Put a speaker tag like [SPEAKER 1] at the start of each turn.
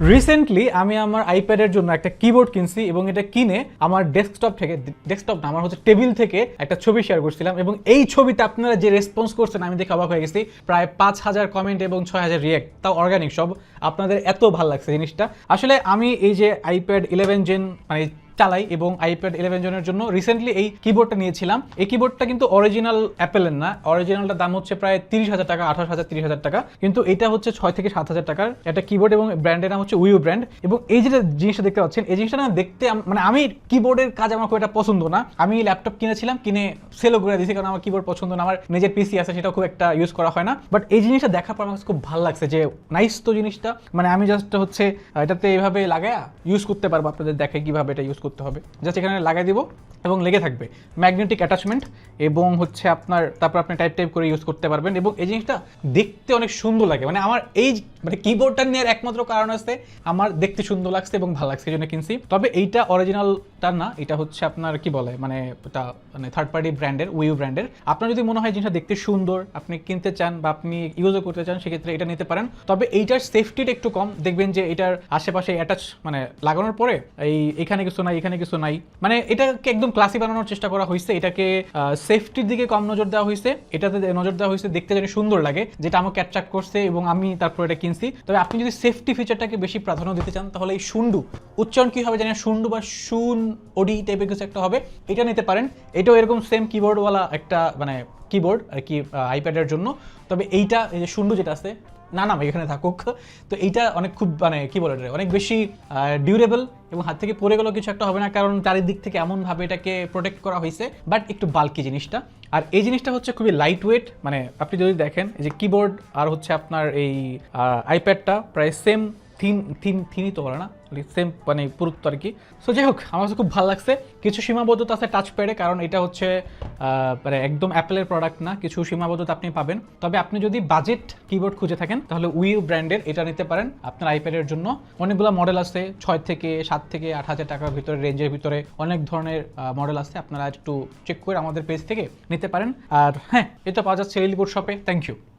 [SPEAKER 1] Recently আমি আমার আইপ্যাডের জন্য একটা কিবোর্ড কিনছি এবং এটা কিনে আমার ডেস্কটপ না আমার হচ্ছে টেবিল থেকে একটা ছবি শেয়ার করছিলাম এবং এই ছবিতে আপনারা যে রেসপন্স করছেন আমি দেখে অবাক হয়ে গেছি। প্রায় 5,000 কমেন্ট এবং 6,000 রিয়েক্ট, তাও অর্গানিক সব। আপনাদের এত ভালো লাগছে জিনিসটা। আসলে আমি এই যে আইপ্যাড 11 জেন মানে চালাই এবং আইপ্যাড 11 জনের জন্য রিসেন্টলি এই কিবোর্ডটা নিয়েছিলাম। এই কিবোর্ডটা কিন্তু অরিজিনাল অ্যাপেলের না, অরিজিনালটার দাম হচ্ছে প্রায় 30,000 টাকা, 28,000 30,000 টাকা, কিন্তু এটা হচ্ছে 6 থেকে 7,000 টাকার একটা কিবোর্ড এবং ব্র্যান্ডের নাম হচ্ছে উইউ ব্র্যান্ড। এবং এই যে জিনিসটা দেখতে পাচ্ছেন, এই জিনিসটা না দেখতে মানে আমি কিবোর্ডের কাজ আমার খুব একটা পছন্দ না। আমি ল্যাপটপ কিনেছিলাম, কিনে সেলও করে দিয়েছি কারণ আমার কিবোর্ড পছন্দ না। আমার নিজের পিসি আছে, সেটা খুব একটা ইউজ করা হয় না। বাট এই জিনিসটা দেখার পর আমার খুব ভালো লাগছে যে নাইস তো জিনিসটা, মানে আমি জাস্ট হচ্ছে এটাতে এইভাবে লাগায়া ইউজ করতে পারবো। আপনাদের দেখে কিভাবে এটা ইউজ করতে হবে, জাস্ট এখানে লাগাই দিব এবং লেগে থাকবে ম্যাগনেটিক অ্যাটাচমেন্ট এবং হচ্ছে আপনার তারপর আপনি টাইপ করে ইউজ করতে পারবেন এবং এই জিনিসটা দেখতে অনেক সুন্দর লাগে। মানে আমার এই মানে কিবোর্ডটা নেওয়ার একমাত্র কারণ আছে আমার দেখতে সুন্দর লাগছে এবং ভালো লাগছে, এই জন্য কিনছি। তবে এইটা অরিজিনালটা না, এটা হচ্ছে আপনার কি বলে মানে এটা মানে থার্ড পার্টি ব্র্যান্ডের, উইউ ব্র্যান্ডের। আপনার যদি মনে হয় জিনিসটা দেখতে সুন্দর, আপনি কিনতে চান বা আপনি ইউজও করতে চান, সেক্ষেত্রে এটা নিতে পারেন। তবে এইটার সেফটিটা একটু কম। দেখবেন যে এটার আশেপাশে অ্যাটাচ মানে লাগানোর পরে এখানে কিছু নাই, এখানে কিছু নাই, মানে এটাকে একদম ক্লাসি বানানোর চেষ্টা করা হয়েছে। এটাকে সেফটির দিকে কম নজর দেওয়া হয়েছে, এটাতে নজর দেওয়া হয়েছে দেখতে যেন সুন্দর লাগে, যেটা আমাকে অ্যাট্রাক্ট করছে এবং আমি তারপর এটা কিনছি। তবে আপনি যদি সেফটি ফিচারটাকে বেশি প্রাধান্য দিতে চান তাহলে এই শুন্ডু, উচ্চারণ কি হবে জানি না, শুন্ডু বা শুন ওডি টাইপের কিছু একটা হবে, এটা নিতে পারেন। এটাও এরকম সেম কিবোর্ডওয়ালা একটা মানে কিবোর্ড আর কি আইপ্যাডের জন্য। তবে এইটা এই যে শুন্ডু যেটা আছে, না এখানে থাকুক, তো এইটা অনেক খুব মানে কি বলে অনেক বেশি ডিউরেবল এবং হাত থেকে পড়ে গেলেও কিছু একটা হবে না, কারণ চারিদিক থেকে এমনভাবে এটাকে প্রোটেক্ট করা হয়েছে। বাট একটু বাল্কি জিনিসটা, আর এই জিনিসটা হচ্ছে খুবই লাইট ওয়েট। মানে আপনি যদি দেখেন এই যে কিবোর্ড আর হচ্ছে আপনার এই আইপ্যাডটা প্রায় সেম থিনই তো বলে না, সেম মানে পুরুত্ব আর কি। সো যাই হোক, আমার কাছে খুব ভালো লাগছে। কিছু সীমাবদ্ধতা আছে টাচ প্যাডে, কারণ এটা হচ্ছে মানে একদম অ্যাপেলের প্রোডাক্ট না, কিছু সীমাবদ্ধতা আপনি পাবেন। তবে আপনি যদি বাজেট কিবোর্ড খুঁজে থাকেন তাহলে উইউ ব্র্যান্ডের এটা নিতে পারেন আপনার আইপ্যাডের জন্য। অনেকগুলো মডেল আছে, 6 থেকে 7 থেকে 8,000 টাকার ভিতরে রেঞ্জের ভিতরে অনেক ধরনের মডেল আছে। আপনারা একটু চেক করে আমাদের পেজ থেকে নিতে পারেন। আর হ্যাঁ, এটা পাওয়া যাচ্ছে লিলিপুর শপে। Thank you.